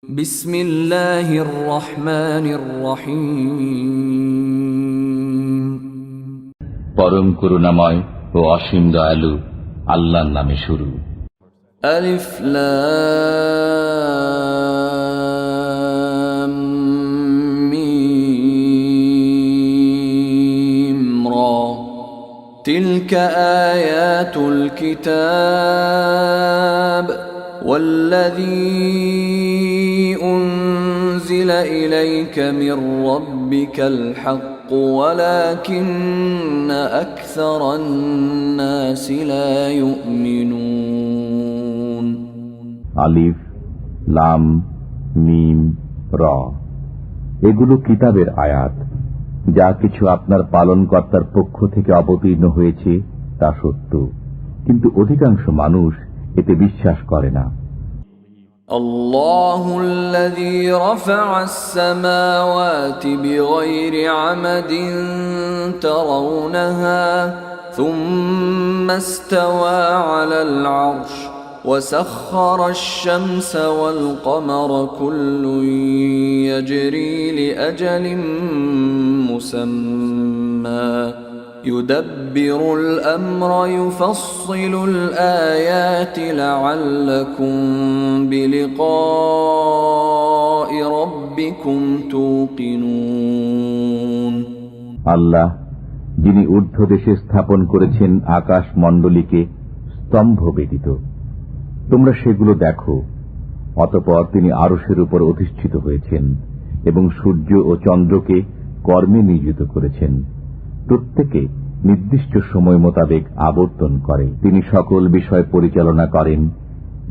বিসমিল্লাহির রহমানির রহিম। পরম করুণাময় ও অসীম দয়ালু আল্লাহর নামে শুরু। আলিফ লাম মিম রা তিলকা আয়াতুল কিতাব والذي أنزل إليك من ربك الحق ولكن أكثر الناس لا يؤمنون আলিফ লাম মিম রা এগুলো কিতাবের আয়াত। যা কিছু আপনার পালনকর্তার পক্ষ থেকে অবতীর্ণ হয়েছে তা সত্য, কিন্তু অধিকাংশ মানুষ এতে বিশ্বাস করে না। الله الذي رفع السماوات بغير عمد ترونها ثم استوى على العرش وسخر الشمس والقمر كل يجري لأجل مسمى يدبر الأمر يفصل الآيات لعلكم بلقاء ربكم توقنون আল্লাহ যিনি ঊর্ধ্ব দেশে স্থাপন করেছেন আকাশ মণ্ডলীকে স্তম্ভ ব্যতীত, তোমরা সেগুলো দেখো। অতঃপর তিনি আরশের উপর অধিষ্ঠিত হয়েছেন এবং সূর্য ও চন্দ্রকে কর্মে নিয়োজিত করেছেন। প্রত্যেকে নির্দিষ্ট সময় মোতাবেক আবর্তন করে। তিনি সকল বিষয় পরিচালনা করেন,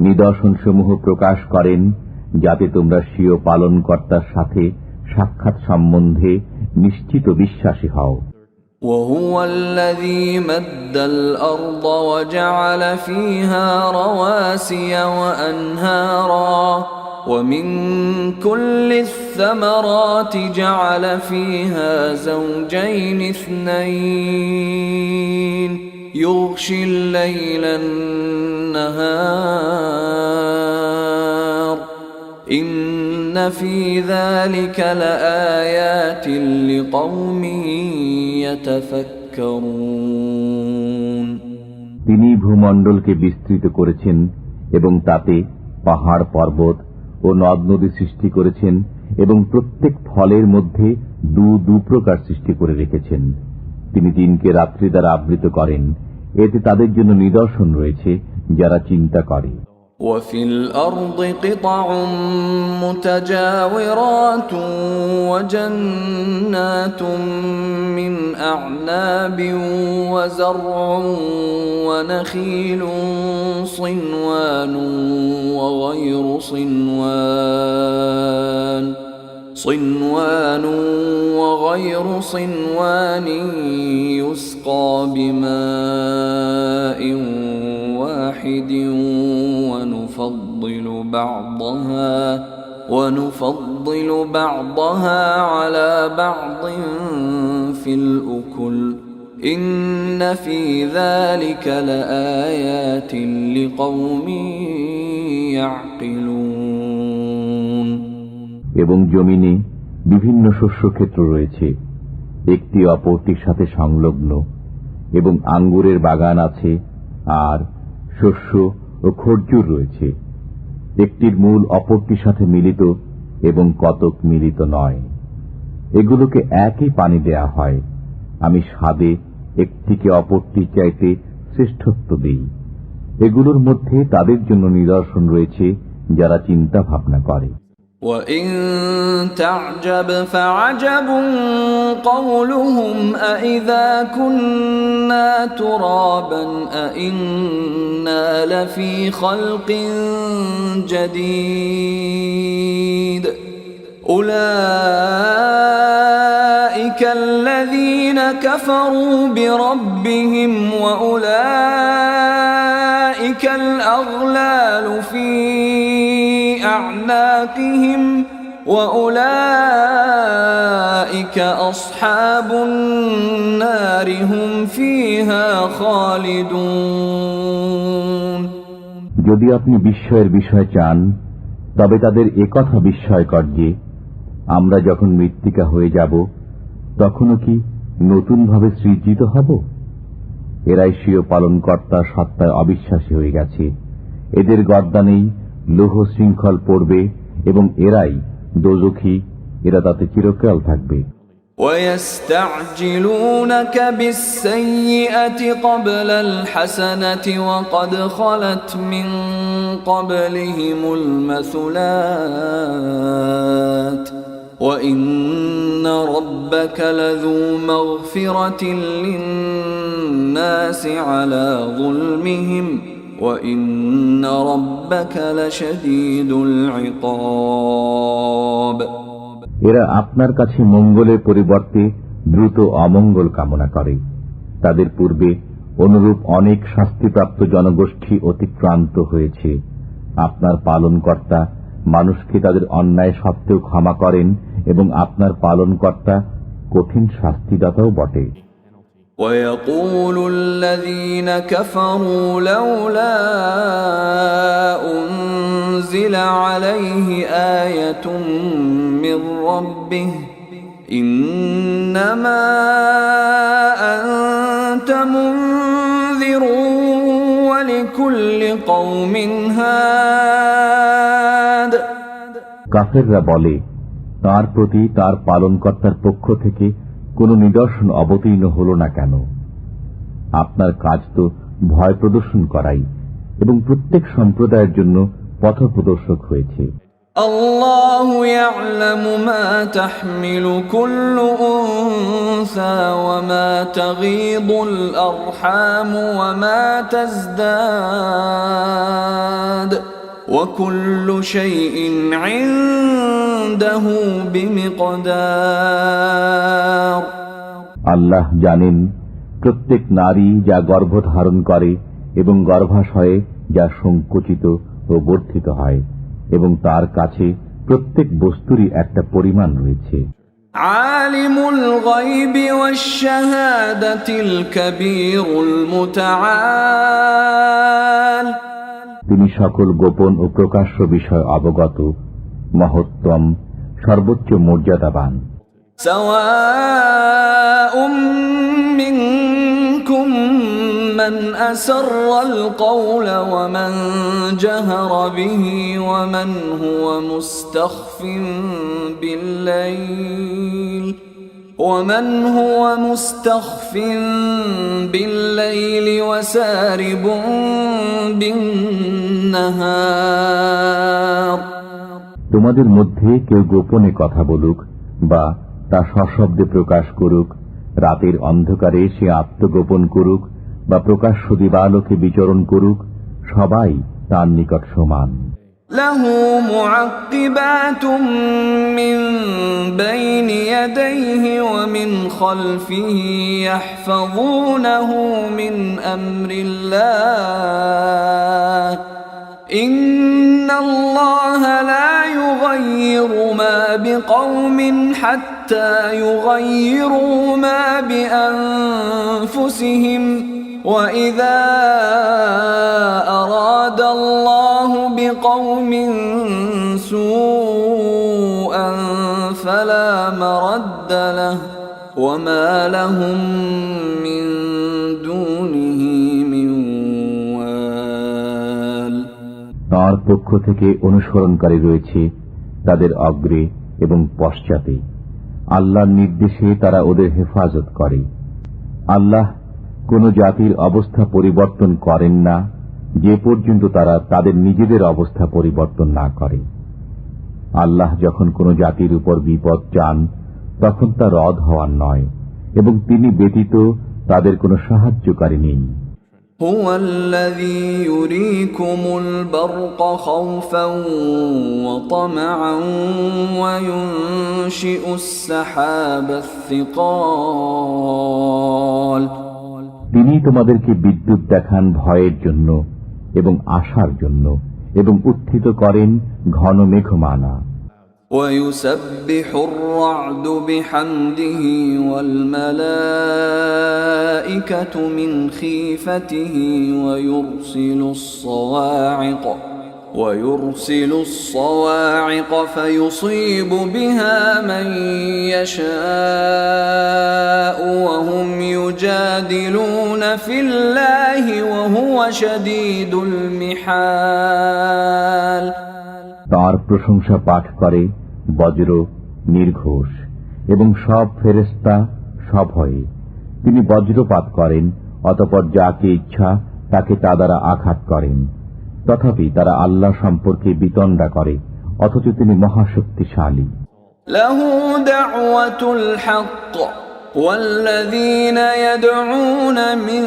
নিদর্শনসমূহ প্রকাশ করেন, যাতে তোমরা স্বীয় পালনকর্তার সাথে সাক্ষাৎ সম্বন্ধে নিশ্চিত বিশ্বাসী হও। وهو الذي مد الأرض وجعل فيها رواسي وأنهارا ومن كل الثمرات جعل فيها زوجين اثنين يغشي الليل النهار إن في ذلك لآيات لقوم يتفكرون তিনি ভূমণ্ডলকে বিস্তৃত করেছেন এবং তাতে পাহাড় পর্বত ও নদ নদী সৃষ্টি করেছেন এবং প্রত্যেক ফলের মধ্যে দু প্রকার সৃষ্টি করে রেখেছেন। তিনি দিনকে রাত্রি দ্বারা আবৃত করেন, এতে তাদের জন্য নিদর্শন রয়েছে যারা চিন্তা করে। وفي الأرض قطع متجاورات وجنات من أعناب وزرع ونخيل صنوان وغير صنوان يسقى بماء واحد ونفضل بعضها على بعض في الأكل إن في ذلك لآيات لقوم يعقلون এবং জমিনে বিভিন্ন শস্যক্ষেত্র রয়েছে, একটি অপরটির সাথে সংলগ্ন, এবং আঙ্গুরের বাগান আছে, আর শস্য ও খরজুর রয়েছে। একটির মূল অপরটির সাথে মিলিত এবং কতক মিলিত নয়। এগুলোকে একই পানি দেয়া হয়। আমি স্বাদে একটিকে অপরটির চাইতে শ্রেষ্ঠত্ব দিই। এগুলোর মধ্যে তাদের জন্য নিদর্শন রয়েছে যারা চিন্তা ভাবনা করে। وَإِن تَعْجَبْ فَعَجَبٌ قَوْلُهُمْ أَإِذَا كُنَّا تُرَابًا أَإِنَّا لَفِي خَلْقٍ جَدِيدٍ أُولَئِكَ الَّذِينَ كَفَرُوا بِرَبِّهِمْ وَأُولَئِكَ الْأَغْلَالُ فِي أعناقهم وأولئك أصحاب النار هم فيها خالدون যদি আপনি বিস্ময়ের বিষয় চান, তবে তাদের একথা বিস্ময়কর যে আমরা যখন মৃত্তিকা হয়ে যাব তখনও কি নতুনভাবে সৃজিত হব। এরাই স্বীয় পালনকর্তার সত্তায় অবিশ্বাসী হয়ে গেছে। এদের গর্দানেই লৌহ শৃঙ্খল পড়বে এবং এরাই দোজখী, এরা তাতে চিরকাল থাকবে। وَيَسْتَعْجِلُونَكَ بِالسَّيِّئَةِ قَبْلَ الْحَسَنَةِ وَقَدْ خَلَتْ مِنْ قَبْلِهِمُ الْمَثُلَاتُ وَإِنَّ رَبَّكَ لَذُو مَغْفِرَةٍ لِلنَّاسِ عَلَى ظُلْمِهِمْ وَإِنَّ رَبَّكَ لَشَدِيدُ الْعِقَابِ। এরা আপনার কাছে মঙ্গলের পরিবর্তে দ্রুত অমঙ্গল কামনা করে। তাদের পূর্বে অনুরূপ অনেক শাস্তিপ্রাপ্ত জনগোষ্ঠী অতিক্রান্ত হয়েছে। আপনার পালনকর্তা মানুষকে তাদের অন্যায় সত্ত্বেও ক্ষমা করেন এবং আপনার পালনকর্তা কঠিন শাস্তিদাতাও বটে। وَيَقُولُ الَّذِينَ كَفَرُوا لَوْلَا أُنْزِلَ عَلَيْهِ آيَةٌ مِّن رَّبِّهِ إِنَّمَا أَنْتَ مُنذِرٌ وَلِكُلِّ قَوْمٍ هَادٍ। কাফেররা বলে, তার প্রতি তার পালনকর্তার পক্ষ থেকে কোন নিদর্শন অবতীর্ণ হল না কেন? আপনার কাজ তো ভয় প্রদর্শন করাই এবং প্রত্যেক সম্প্রদায়ের জন্য পথ প্রদর্শক হয়েছে। আল্লাহু ইয়া'লামু মা তাহমিলু কুল্লু উনসা ওয়া মা তাগীদুল আরহাম ওয়া মা তাজদাদ ওয়া কুল্লু শাইইন 'ইনদাহু বিমিকদার। আল্লাহ জানেন প্রত্যেক নারী যা গর্ভধারণ করে এবং গর্ভাশয়ে যা সংকুচিত ও বর্ধিত হয়, এবং তার কাছে প্রত্যেক বস্তুরই একটা পরিমাণ রয়েছে। আলিমুল গায়বি ওয়াশ শাহাদাতিল কাবীরুল মুতাআল। তিনি সকল গোপন ও প্রকাশ্য বিষয় অবগত, মহত্তম, সর্বোচ্চ মর্যাদাবান। সাওয়াউম মিনকুম মান আসাররাল কওলা ওয়া মান জাহারা বিহি ওয়া মান হুয়া মুস্তাখফিন বিল-লাইল ومن هو مستخف بالليل وسارب بالنهار। তোমাদের মধ্যে কেউ গোপনে কথা বলুক বা তা সশব্দে প্রকাশ করুক, রাতের অন্ধকারে সে আত্মগোপন করুক বা প্রকাশ্য দিবালোকে বিচরণ করুক, সবাই তার নিকট সমান। লাহু মুআক্কিবাতুম মিন বাইনি ইয়াদাইহি ওয়া মিন খালফিহি ইয়াহফাযুনাহু মিন আমরিল্লাহ ইন্নাল্লাহা লা ইউগায়্যিরু মা বিকওমিন হাত্তা ইউগায়্যিরু মা বিআনফুসিহিম وَإِذَا أَرَادَ اللَّهُ بِقَوْمٍ سُوءًا فَلَا مَرَدَّ لَهُ وَمَا لَهُم مِّن دُونِهِ مِن وَالٍ। তার পক্ষ থেকে অনুসরণকারী রয়েছে তাদের অগ্রে এবং পশ্চাতে। আল্লাহর নির্দেশে তারা ওদের হেফাজত করে। আল্লাহ কোন জাতির অবস্থা পরিবর্তন করেন না যে পর্যন্ত তারা তাদের নিজেদের অবস্থা পরিবর্তন না করে। আল্লাহ যখন কোন জাতির উপর বিপদ চান তখন তা রদ হওয়ার নয়, এবং তিনি ব্যতীত তাদের কোনো সাহায্যকারী নেই। হুয়াল্লাযী ইউরীকুমুল বারকা খাওফান ওয়া তামআন ওয়া ইউনশিউস সাহাবাস সিকাল। তিনি তোমাদেরকে বিদ্যুৎ দেখান ভয়ের জন্য এবং আশার জন্য, এবং উত্থিত করেন ঘন মেঘমালা। وَيُسَبِّحُ الرَّعْدُ بِحَمْدِهِ وَالْمَلَائِكَةُ مِنْ خِيفَتِهِ وَيُرْسِلُ الصَّوَاعِقَ ويرسل الصواعق فيصيب بها من يشاء وهم يجادلون في الله وهو شديد المحال। তার প্রশংসা পাঠ করে বজ্র, নির্ঘোষ এবং সব ফেরেশতা সভয়ে। তিনি বজ্রপাত করেন, অতঃপর যাকে ইচ্ছা তাকে তা দ্বারা আঘাত করেন। তথাপি তারা আল্লাহ সম্পর্কে বিতণ্ডা করে, অথচ তিনি মহাশক্তিশালী। লাহু দাওয়াতুল হক والذين يدعون من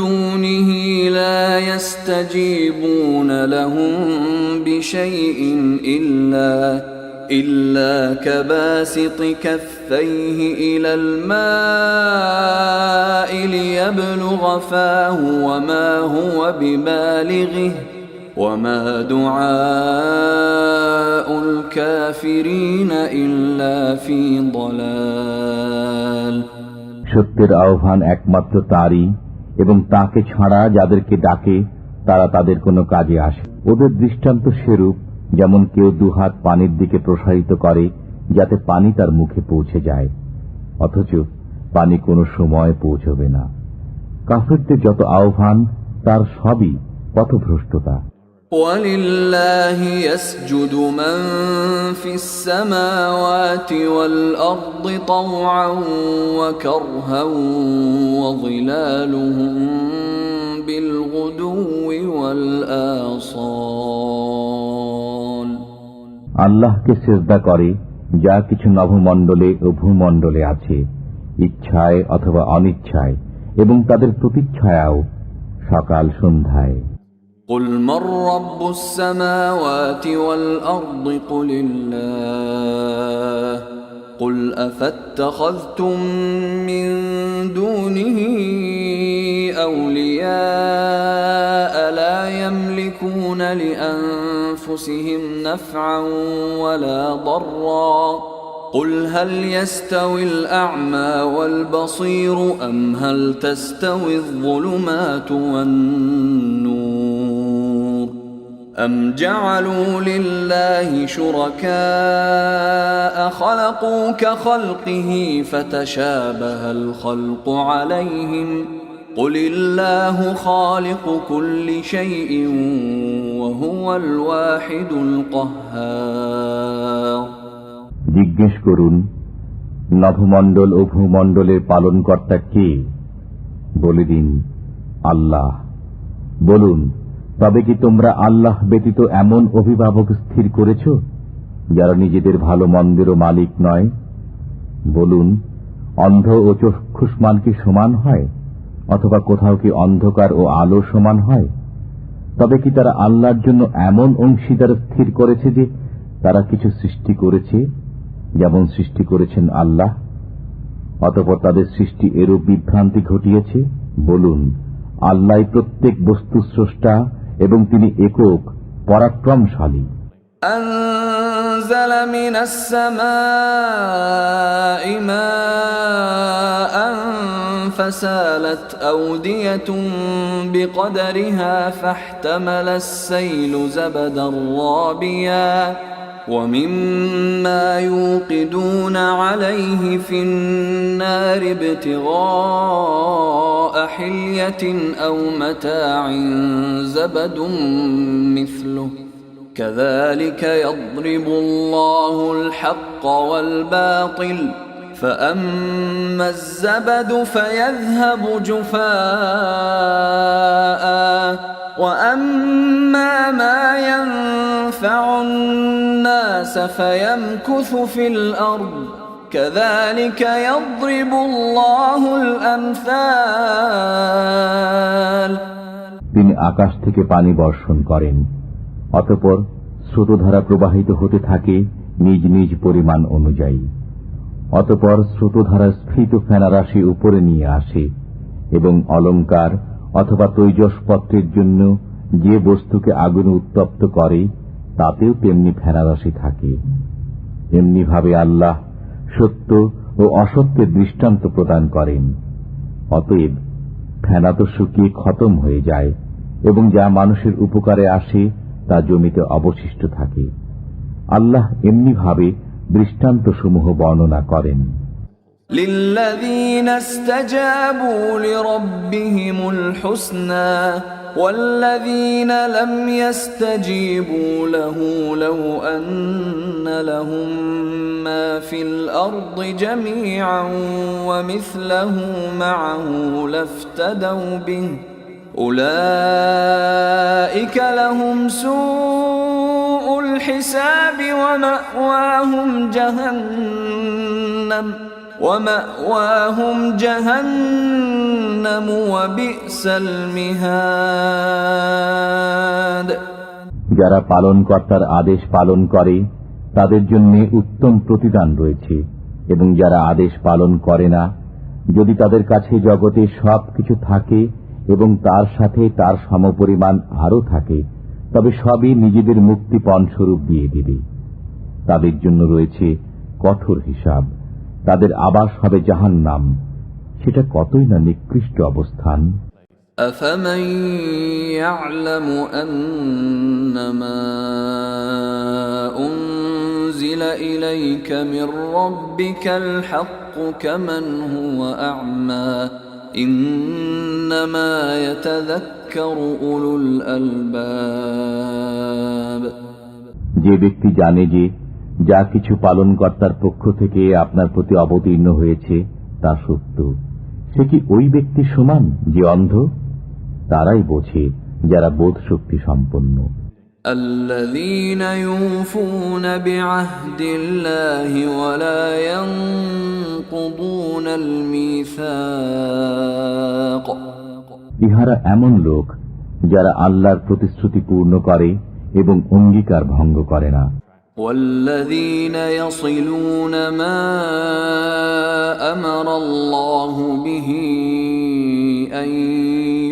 دونه لا يستجيبون لهم بشيء إلا كباسط كفيه إلى الماء ليبلغ فاه وما هو ببالغه وما دعاء الكافرين إلا في ضلال। সত্যের আহ্বান একমাত্র তারই, এবং তাকে ছাড়া যাদেরকে ডাকে তারা তাদের কোনো কাজে আসে। ওদের দৃষ্টান্ত সেরূপ, যেমন কেউ দুহাত পানির দিকে প্রসারিত করে যাতে পানি তার মুখে পৌঁছে যায়, অথচ পানি কোনো সময় পৌঁছবে না। কাফিরদের যত আহ্বান তার সবই পথভ্রষ্টতা। وَلِلَّهِ يَسْجُدُ مَن فِي السَّمَاوَاتِ وَالْأَرْضِ طَوْعًا وَكَرْهًا وَظِلَالُهُم بِالْغُدُوِّ وَالْآصَالِ। আল্লাহকে সিজদা করে যা কিছু নভমণ্ডলে ও ভূমণ্ডলে আছে, ইচ্ছায় অথবা অনিচ্ছায়, এবং তাদের প্রতিচ্ছায়াও সকাল সন্ধ্যায়। قل من رب السماوات والأرض قل الله قل أفاتخذتم من دونه أولياء لا يملكون لأنفسهم نفعا ولا ضرا قل هل يستوي الأعمى والبصير أم هل تستوي الظلمات والنور أم جعلوا لله شركاء خلقوا كخلقه فتشابه الخلق عليهم قل الله خالق كل شيء وهو الواحد القهار। জিজ্ঞেস করুন, নভমণ্ডল ও ভূমণ্ডলের পালনকর্তা কে? বলে দিন, আল্লাহ। বলুন, তবে কি তোমরা আল্লাহ ব্যতীত এমন অভিভাবক স্থির করেছ যারা নিজেদের ভালো মন্দেরও মালিক নয়? বলুন, অন্ধ ও চক্ষুষ্মান কি সমান হয়, অথবা কোথাও কি অন্ধকার ও আলো সমান হয়? তবে কি তারা আল্লাহর জন্য এমন অংশীদার স্থির করেছে যে তারা কিছু সৃষ্টি করেছে যেমন সৃষ্টি করেছেন আল্লাহ, অতঃপর তাদের সৃষ্টি এরূপ বিভ্রান্তি ঘটিয়েছে? বলুন, আল্লাহ প্রত্যেক বস্তু স্রষ্টা এবং তিনি একক পরাক্রমশালী। أنزل من السماء ماء فسالت أودية بقدرها فاحتمل السيل زبدا رابيا ومما يوقدون عليه في النار ابتغاء حلية أو متاع زبد مثله كذلك يضرب الله الحق والباطل فأما الزبد فيذهب جفاء وأما ما ينفع الناس فيمكث في الأرض كذلك يضرب الله الأمثال। তিনি আকাশ থেকে পানি বর্ষণ করেন, অতঃপর স্রোতধারা প্রবাহিত হতে থাকে নিজ নিজ পরিমাণ অনুযায়ী। অতঃপর স্রোতধারা স্ফীত ফেনারাশি উপরে নিয়ে আসে, এবং অলঙ্কার অথবা তৈজসপত্রের জন্য যে বস্তুকে আগুনে উত্তপ্ত করে তাতেও তেমনি ফেনারাশি থাকে। এমনিভাবে আল্লাহ সত্য ও অসত্যের দৃষ্টান্ত প্রদান করেন। অতএব ফেনা তো শুকিয়ে খতম হয়ে যায়, এবং যা মানুষের উপকারে আসে তা জমিতে অবশিষ্ট থাকে। আল্লাহ এমনিভাবে দৃষ্টান্তসমূহ বর্ণনা করেন। للذين استجابوا لربهم الحسنى والذين لم يستجيبوا له لو أن لهم ما في الأرض جميعا ومثله معه لافتدوا به أولئك لهم سوء الحساب ومأواهم جهنم وبئس المهاد। যারা পালনকর্তার আদেশ পালন করে তাদের জন্য উত্তম প্রতিদান রয়েছে, এবং যারা আদেশ পালন করে না, যদি তাদের কাছে জগতে সব কিছু থাকে এবং তার সাথে তার সমপরিমাণ আরও থাকে, তবে সবই নিজেদের মুক্তিপণ স্বরূপ দিয়ে দিবে। তাদের জন্য রয়েছে কঠোর হিসাব, তাদের আবাস হবে জাহান্নাম, সেটা কতই না নিকৃষ্ট অবস্থান। أفمن يعلم أنما أنزل إليك من ربك الحق كمن هو أعمى إنما يتذكر أولو الألباب। যে ব্যক্তি জানে যে যা কিছু পালনকর্তার পক্ষ থেকে আপনার প্রতি অবতীর্ণ হয়েছে তা সত্য, সে কি ওই ব্যক্তি সমান যে অন্ধ? তারাই বোঝে যারা বোধ শক্তি সম্পন্ন। الذين يوفون بعهد الله ولا ينقضون الميثاق। ইহারা এমন লোক যারা আল্লাহর প্রতিশ্রুতি পূর্ণ করে এবং অঙ্গীকার ভঙ্গ করে না। والذين يصلون ما أمر الله به أن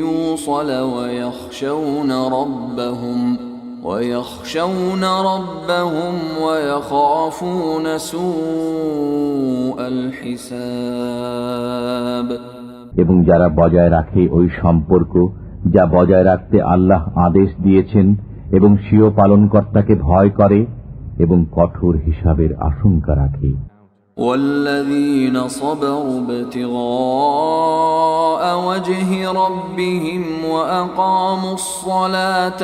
يوصل ويخشون ربهم ويخافون سوء الحساب। এবং যারা বজায় রাখে ওই সম্পর্ক যা বজায় রাখতে আল্লাহ আদেশ দিয়েছেন, এবং স্বীয় পালনকর্তাকে ভয় করে এবং কঠোর হিসাবের আশঙ্কা রাখে। والذين صبروا ابتغاء وجه ربهم وأقاموا الصلاة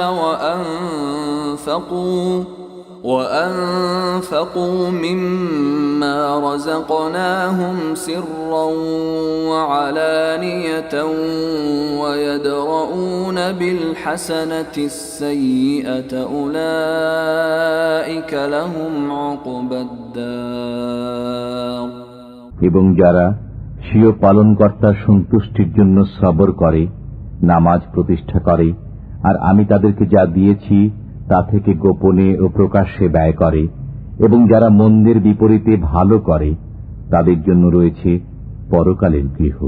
وأنفقوا مما رزقناهم سرا وعلانية ويدرؤون بالحسنة السيئة أولئك لهم عقبى الدار। এবং যারা স্বীয় পালনকর্তার সন্তুষ্টির জন্য সবর করে, নামাজ প্রতিষ্ঠা করে, আর আমি তাদেরকে যা দিয়েছি তা থেকে গোপনে ও প্রকাশ্যে ব্যয় করে, এবং যারা মন্দের বিপরীতে ভালো করে, তাদের জন্য রয়েছে পরকালের গৃহ।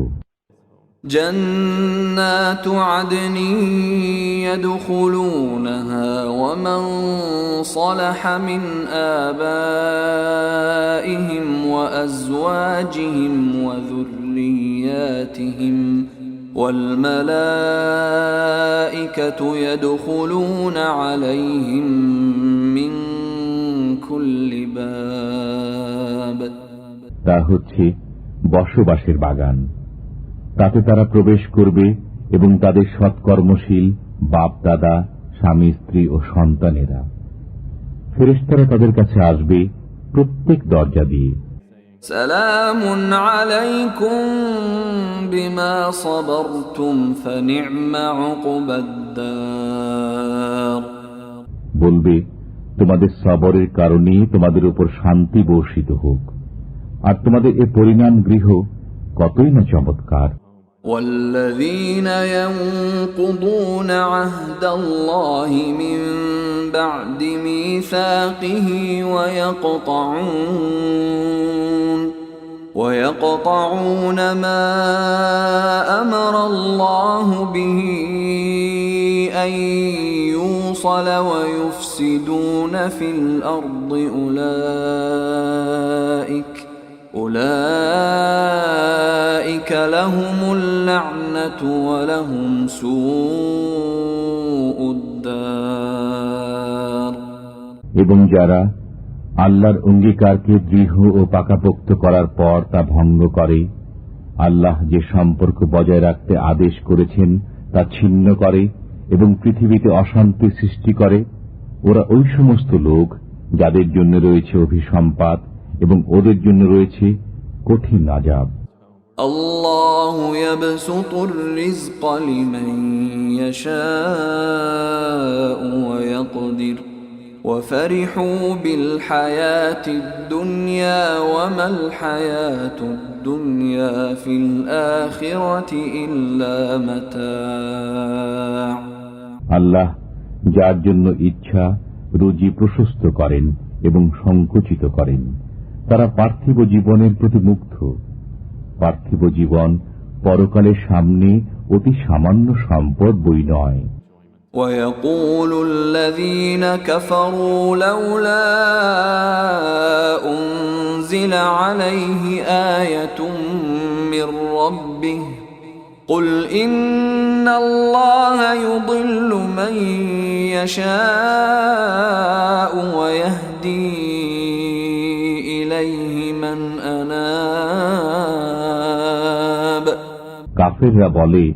جنات عدن يدخلونها ومن صلح من آبائهم وأزواجهم وذرياتهم والملائكة يدخلون عليهم من كل باب। তা হচ্ছে বসবাসের বাগান, তাতে তারা প্রবেশ করবে এবং তাদের সৎকর্মশীল বাপ দাদা, স্বামী স্ত্রী ও সন্তানেরা। ফেরেশতারা তাদের কাছে আসবে প্রত্যেক দরজা দিয়ে। সালামুন আলাইকুম বিমা সাবারতুম ফানি'মা উকবাদ-দার। বলবে, তোমাদের সবরের কারণে তোমাদের উপর শান্তি বর্ষিত হোক, আর তোমাদের এ পরিণাম গৃহ কতই না চমৎকার। والذين ينقضون عهد الله من بعد ميثاقه ويقطعون ما أمر الله به أن يوصل ويفسدون في الأرض أولئك لهم اللعنة ولهم سوء الدار। এবং যারা আল্লাহর অঙ্গীকারকে দৃঢ় ও পাকাপোক্ত করার পর তা ভঙ্গ করে, আল্লাহ যে সম্পর্ক বজায় রাখতে আদেশ করেছেন তা ছিন্ন করে এবং পৃথিবীতে অশান্তি সৃষ্টি করে, ওরা ওই সমস্ত লোক যাদের জন্য রয়েছে অভিসম্পাত এবং ওদের জন্য রয়েছে কঠিন আযাব। আল্লাহু ইয়াবসুতুর রিজকা লিমান ইয়াশাউ ওয়া ইয়াকদির وفرحوا بالحياة الدنيا وما الحياة الدنيا في الآخرة إلا متاع। আল্লাহ যার জন্য ইচ্ছা রুজি প্রশস্ত করেন এবং সংকুচিত করেন, তারা পার্থিব জীবনের প্রতি মুগ্ধ। পার্থিব জীবন পরকালের সামনে অতি সামান্য সম্পদ বই নয়। ويقول الذين كفروا لولا أنزل عليه آية من ربه قل إن الله يضل من يشاء ويهدي إليه من أناب। কাফেররা বলে,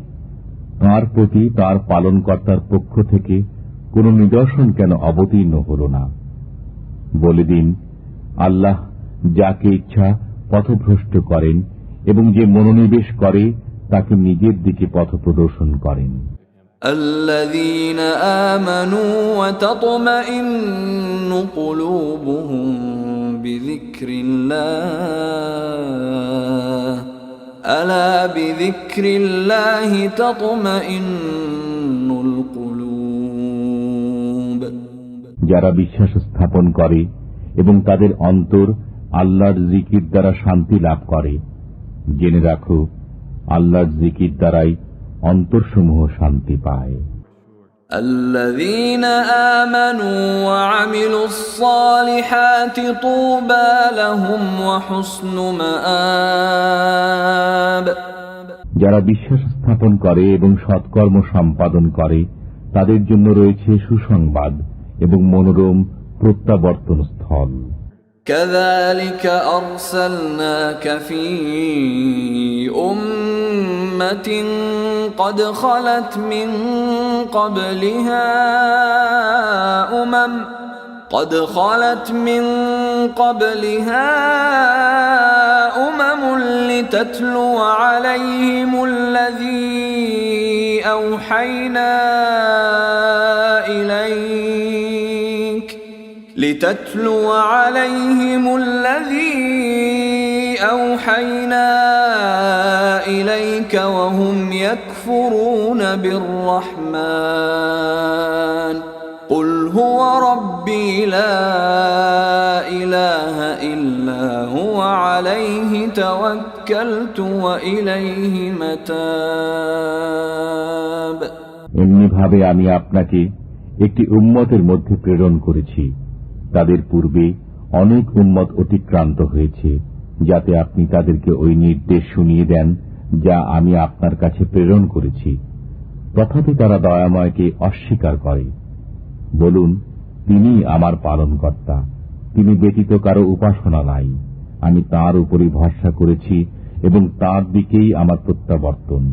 তাঁর প্রতি তাঁর পালনকর্তার পক্ষ থেকে কোন নিদর্শন কেন অবতীর্ণ হল না? বলে দিন, আল্লাহ যাকে ইচ্ছা পথভ্রষ্ট করেন এবং যে মনোনিবেশ করে তাকে নিজের দিকে পথ প্রদর্শন করেন। الذين آمنوا وتطمئن قلوبهم بذكر الله ألا بذكر الله تطمئن القلوب। যারা বিশ্বাস স্থাপন করে এবং তাদের অন্তর আল্লাহর জিকির দ্বারা শান্তি লাভ করে, জেনে রাখো আল্লাহর জিকির দ্বারাই অন্তরসমূহ শান্তি পায়। الذين آمنوا وعملوا الصالحات طوبى لهم وحسن مآب। যারা বিশ্বাস স্থাপন করে এবং সৎকর্ম সম্পাদন করে তাদের জন্য রয়েছে সুসংবাদ এবং মনোরম প্রত্যাবর্তন স্থল। كذلك أرسلناك في أمة قد خلت من قبلها أمم لتتلو عليهم الذي أوحينا إليك وهم يكفرون بالرحمن قل هو ربي لا إله إلا هو عليه توكلت وإليه متاب। এমনি ভাবে আমি আপনাকে একটি উম্মতের মধ্যে প্রেরণ করেছি, তাদের পূর্বে অনেক উম্মত অতিক্রান্ত হয়েছে, যাতে আপনি তাদেরকে ওই নির্দেশ শুনিয়ে দেন যা আমি আপনার কাছে প্রেরণ করেছি। তথাপি তারা দয়াময়কে অস্বীকার করে। বলুন, তিনি আমার পালনকর্তা, তিনি ব্যতীত কারো উপাসনা নাই। আমি তাঁর উপরই ভরসা করেছি এবং তাঁর দিকেই আমার প্রত্যাবর্তন।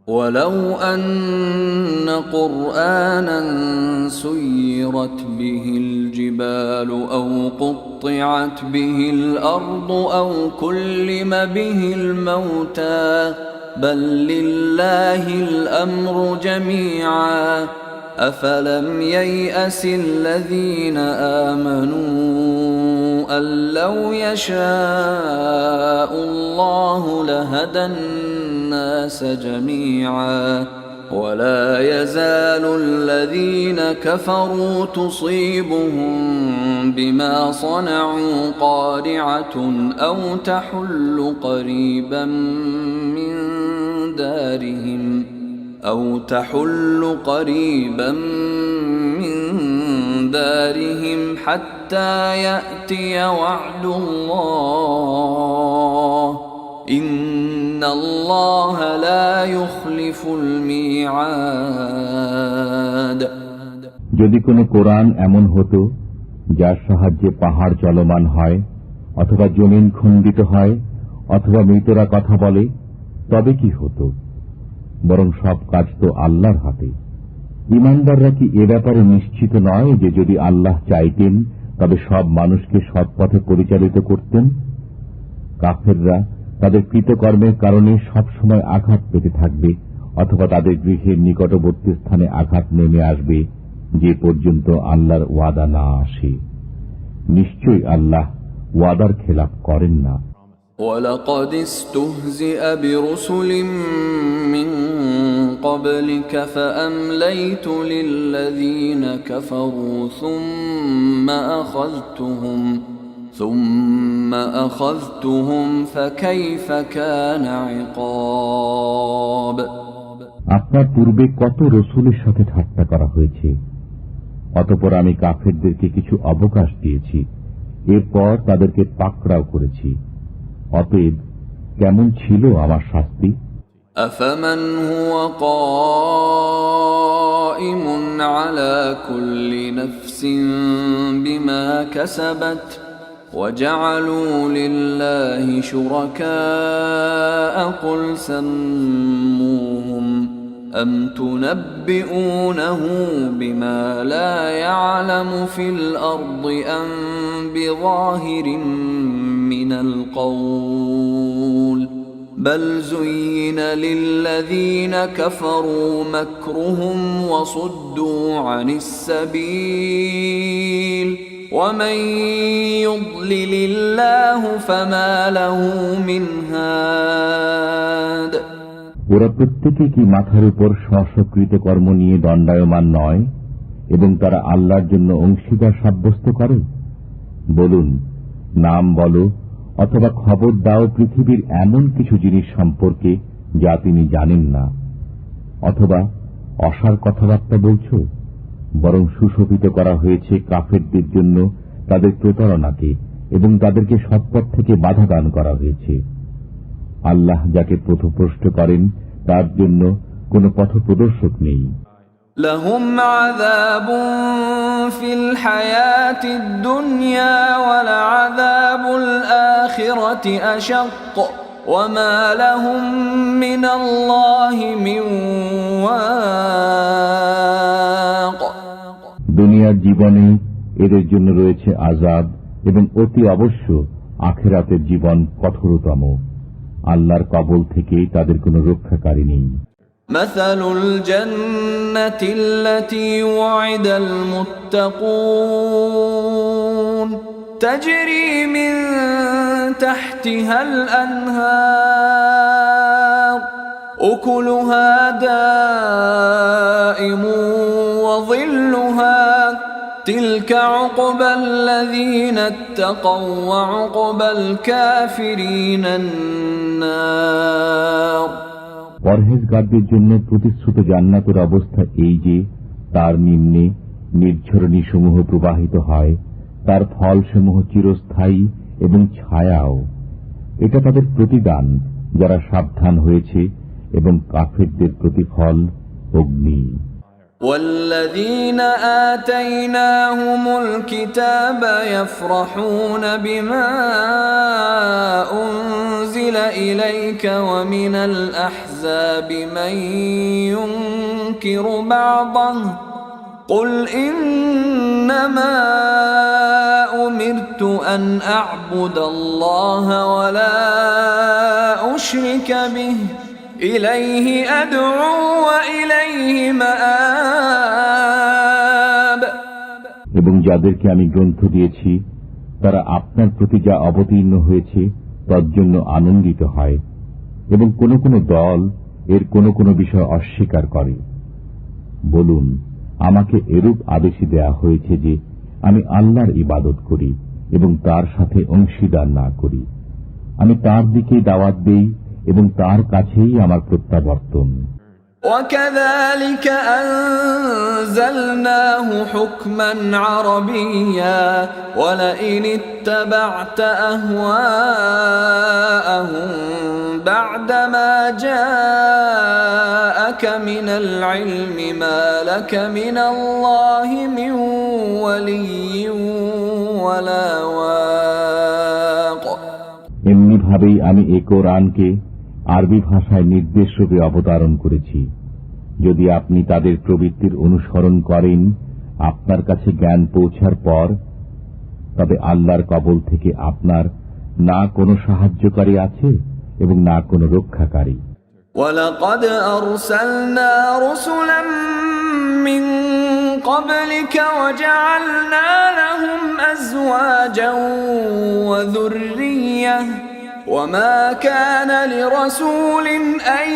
ولو أن قرآنا سيرت به الجبال أو قطعت به الأرض أو كلم به الموتى بل لله الأمر جميعا أفلم ييأس الذين آمنوا أن لو يشاء الله لهدى الناس جميعا ولا يزال الذين كفروا تصيبهم بما صنعوا قارعة أو تحل قريبا من دارهم حتى يأتي وعد الله إن الله لا يخلف الميعاد। যদি কোনো কোরআন এমন হতো যার সাহায্যে পাহাড় চলমান হয়, অথবা জমিন খণ্ডিত হয়, অথবা মৃতরা কথা বলে, তবে কি হতো? বরং সব কাজ তো আল্লাহর হাতে। ঈমানদাররা কি এ ব্যাপারে নিশ্চিত নয় যে যদি আল্লাহ চাইতেন তবে সব মানুষকে সৎপথে পরিচালিত করতেন? কাফেররা তাদের কৃতকর্মের কারণে সবসময় আঘাত পেতে থাকবে, অথবা তাদের গৃহের নিকটবর্তী স্থানে আঘাত নেমে আসবে যে পর্যন্ত আল্লাহর ওয়াদা না আসে। নিশ্চয়ই আল্লাহ ওয়াদার খেলাপ করেন না। وَلَقَدِ اسْتُهْزِئَ بِرُسُلٍ مِّن قَبْلِكَ فَأَمْلَيْتُ لِلَّذِينَ كَفَرُوا ثُمَّ أَخَذْتُهُمْ فَكَيْفَ كَانَ عِقَابِ। আপনার পূর্বে কত রসুলের সাথে ঠাট্টা করা হয়েছে, অতঃপর আমি কাফেরদেরকে কিছু অবকাশ দিয়েছি, এরপর তাদেরকে পাকড়াও করেছি। অতএব কেমন ছিল আমার শাস্তি? أَفَمَنْ هُوَ قَائِمٌ عَلَى كُلِّ نَفْسٍ بِمَا كَسَبَتْ وَجَعَلُوا لِلَّهِ شُرَكَاءَ قُلْ سَمُّوهُمْ أَمْ تُنَبِّئُونَهُ بِمَا لَا يَعْلَمُ فِي الْأَرْضِ أَمْ بِظَاهِرٍ مِّنَ الْقَوْلِ بَلْ زُيِّنَ لِلَّذِينَ كَفَرُوا مَكْرُهُمْ وَصُدُّوا عَنِ السَّبِيلِ وَمَن يُضْلِلِ اللَّهُ فَمَا لَهُ مِنْ هَادٍ। ওরা প্রত্যেকে কি মাথার উপর স্বকৃত কর্ম নিয়ে দণ্ডায়মান নয় এবং তারা আল্লাহর জন্য অংশীদার সাব্যস্ত করে? বলুন, নাম বলো অথবা খবর দাও পৃথিবীর এমন কিছু জিনিস সম্পর্কে যা তিনি জানেন না, অথবা অসার কথাবার্তা বলছো? বরং সুশোভিত করা হয়েছে কাফেরদের জন্য তাদের প্রতারণাকে এবং তাদেরকে সৎপথ থেকে বাধা দান করা হয়েছে। আল্লাহ যাকে পথভ্রষ্ট করেন তার জন্য কোন পথপ্রদর্শক নেই। لهم عذاب في الحياة الدنيا ولعذاب الآخرة أشق وما لهم من الله من واق। দুনিয়ার জীবনে এদের জন্য রয়েছে আযাব এবং অতি অবশ্য আখিরাতের জীবন কঠোরতম। আল্লাহর কবল থেকে তাদের কোনো রক্ষাকারী নেই। مثل الجنة التي وعد المتقون تجري من تحتها الأنهار أكلها دائم وظلها تلك عقبى الذين اتقوا وعقبى الكافرين النار। পরহেজগারদের জন্য প্রতিশ্রুত জান্নাতের অবস্থা এই যে তার নিম্নে নির্ঝরণী সমূহ প্রবাহিত হয়, তার ফলসমূহ চিরস্থায়ী এবং ছায়াও। এটা তাদের প্রতিদান যারা সাবধান হয়েছে, এবং কাফেরদের প্রতিফল অগ্নি। والذين آتيناهم الكتاب يفرحون بما أنزل إليك ومن الأحزاب من ينكر بعضه قل إنما أمرت أن أعبد الله ولا أشرك به إليه أدعو وإليه مآب। এবং যাদেরকে আমি গ্রন্থ দিয়েছি তারা আপনার প্রতি যা অবতীর্ণ হয়েছে তার জন্য আনন্দিত হয়, এবং কোন কোন দল এর কোন কোন বিষয় অস্বীকার করে। বলুন, আমাকে এরূপ আদেশই দেয়া হয়েছে যে আমি আল্লাহর ইবাদত করি এবং তার সাথে অংশীদার না করি। আমি তার দিকেই দাওয়াত দেই এবং তার কাছেই আমার প্রত্যাবর্তন। وكذلك أنزلناه حكما عربيا ولئن اتبعت أهواءهم بعدما جاءك من العلم ما لك من الله من ولي ولا واق এমনিভাবেই আমি এ কোরআনকে আরবি ভাষায় নির্দেশ রূপে অবতারণ করেছি। যদি আপনি তাদের প্রবৃত্তির অনুসরণ করেন আপনার কাছে জ্ঞান পৌঁছার পর, তবে আল্লাহর কবল থেকে আপনার না কোনো সাহায্যকারী আছে এবং না কোনো রক্ষাকারী। وَلَقَدْ أَرْسَلْنَا رُسُلًا مِّن قَبْلِكَ وَجَعَلْنَا لَهُمْ أَزْوَاجًا وَذُرِّيَّةً وَمَا كَانَ لِرَسُولٍ أَن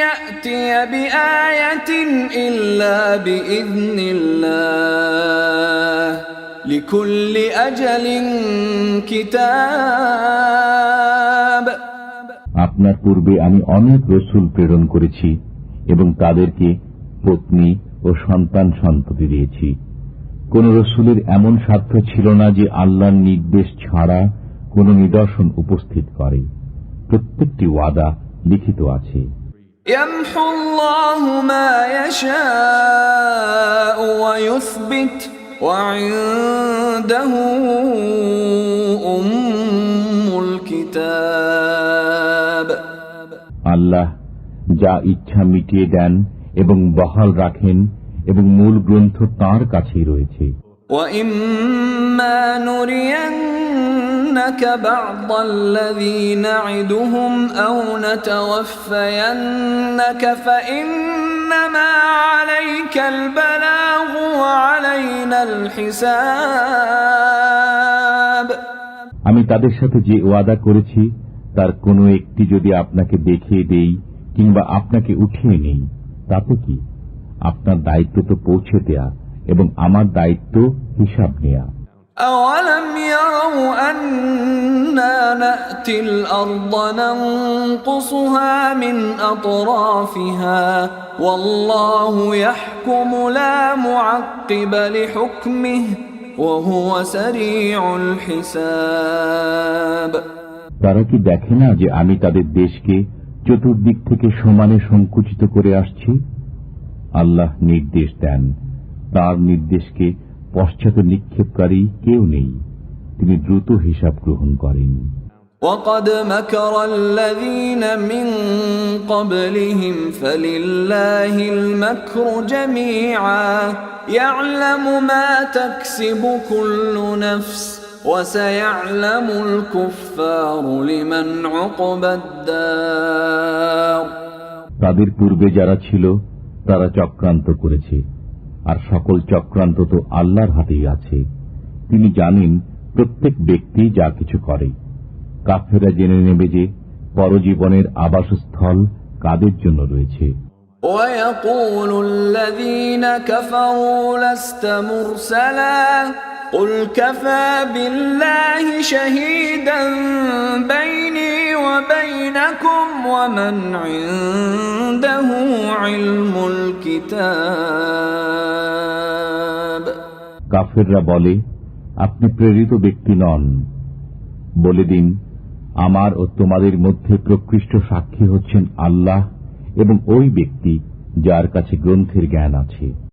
يَأْتِيَ بِآيَةٍ إِلَّا بِإِذْنِ اللَّهِ لِكُلِّ أَجَلٍ كِتَابٌ আপনার পূর্বে আমি অনেক রসুল প্রেরণ করেছি এবং তাদেরকে পত্নী ও সন্তান সন্ততি দিয়েছি। কোন রসুলের এমন সাধ্য ছিল না যে আল্লাহর নির্দেশ ছাড়া কোন নিদর্শন উপস্থিত করে। প্রত্যেকটি ওয়াদা লিখিত আছে। يمحو الله ما يشاء ويثبت وعنده أم الكتاب আল্লাহ যা ইচ্ছা মিটিয়ে দেন এবং বহাল রাখেন এবং মূল গ্রন্থ তাঁর কাছেই রয়েছে। وَإِمَّا نُرِيَنَّكَ بَعْضَ الَّذِي نَعِدُهُمْ أَوْ نَتَوَفَّيَنَّكَ فَإِنَّمَا عَلَيْكَ الْبَلَاغُ وَعَلَيْنَا الْحِسَابُ আমি তাদের সাথে যে ওয়াদা করেছি তার কোনো একটি যদি আপনাকে দেখিয়ে দেই কিংবা আপনাকে উঠিয়ে নেই, তাতে কি? আপনার দায়িত্ব তো পৌঁছে দেয়া এবং আমার দায়িত্ব হিসাব নেয়া। أَوَلَمْ يَرَوْا أَنَّا نَأْتِي الْأَرْضَ نَنقُصُهَا مِنْ أَطْرَافِهَا وَاللَّهُ يَحْكُمُ لَا مُعَقِّبَ لِحُكْمِهِ وَهُوَ سَرِيعُ الْحِسَابِ তারা কি দেখে না যে আমি তাদের দেশকে চতুর্দিক থেকে সমানে সংকুচিত করে আসছি? আল্লাহ নির্দেশ দেন, তার নির্দেশকে পশ্চাতে নিক্ষেপকারী কেউ নেই। তিনি দ্রুত হিসাব গ্রহণ করেন। وَقَدْ مَكَرَ الَّذِينَ مِنْ قَبْلِهِمْ فَلِلَّهِ الْمَكْرُ جَمِيعًا يَعْلَمُ مَا تَكْسِبُ كُلُّ نَفْسٍ وَسَيَعْلَمُ الْكُفَّارُ لِمَنْ عُقْبَى الدَّارِ তাদের পূর্বে যারা ছিল তারা চক্রান্ত করেছে, আর সকল চক্রান্ত তো আল্লাহর হাতেই আছে। তিনি জানেন প্রত্যেক ব্যক্তি যা কিছু করে। কাফেররা জেনে নেবে যে পরজীবনের আবাসস্থল কাদের জন্য রয়েছে। وَيَقُولُ الَّذِينَ كَفَرُوا لَسْتَ مُرْسَلًا قُلْ كَفَى بِاللَّهِ شَهِيدًا بَيْنِي وَبَيْنَكُمْ وَمَنْ عِندَهُ عِلْمُ الْكِتَابِ কাফেররা বলে, আপনি প্রেরিত ব্যক্তি নন। বলে দিন, আমার ও তোমাদের মধ্যে প্রকৃষ্ট সাক্ষী হচ্ছেন আল্লাহ এবং ওই ব্যক্তি যার কাছে গ্রন্থের জ্ঞান আছে।